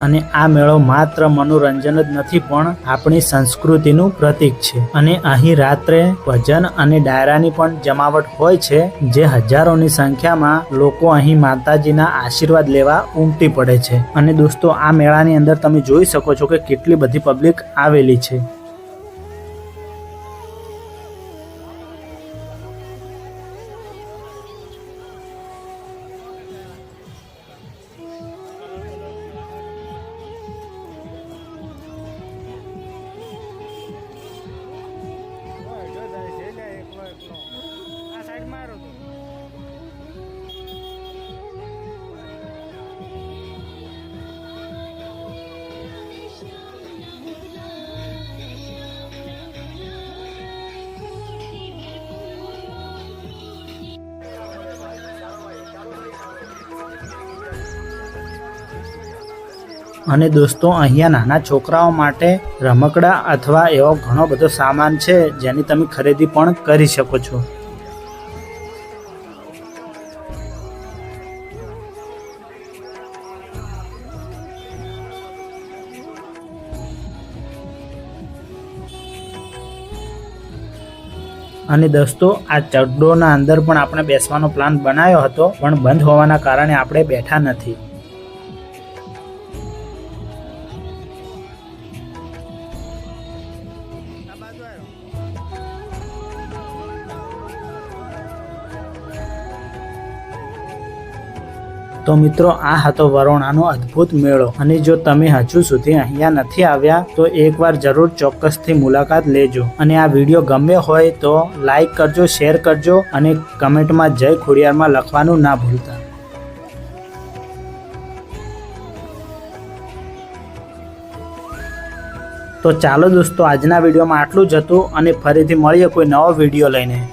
અને આ મેળો માત્ર મનોરંજન જ નથી પણ આપણી સંસ્કૃતિનું પ્રતીક છે અને અહીં રાત્રે ભજન અને ડાયરાની પણ જમાવટ હોય છે, જે હજારોની સંખ્યામાં લોકો અહીં માતાજીના આશીર્વાદ લેવા ઉમટી પડે છે। અને દોસ્તો, આ મેળાની અંદર તમે જોઈ શકો છો કે કેટલી બધી પબ્લિક આવેલી છે। અને દોસ્તો, અહીંયા નાના છોકરાઓ માટે રમકડા અથવા એવો ઘણો બધો સામાન છે જેની તમે ખરીદી પણ કરી શકો છો। અને દોસ્તો, આ ચડ્ડોના અંદર પણ આપણે બેસવાનો પ્લાન બનાવ્યો હતો, પણ બંધ હોવાના કારણે આપણે બેઠા નથી। તો મિત્રો, આ હતો વરોણાનો અદ્ભુત મેળો અને જો તમે હજુ સુધી અહીંયા નથી આવ્યા તો એકવાર જરૂર ચોક્કસથી મુલાકાત લેજો। અને આ વિડીયો ગમ્યો હોય તો લાઈક કરજો, શેર કરજો અને કમેન્ટમાં જય ખોડિયારમાં લખવાનું ના ભૂલતા। તો ચાલો દોસ્તો, આજના વિડીયોમાં આટલું જ હતું અને ફરીથી મળીએ કોઈ નવો વિડીયો લઈને।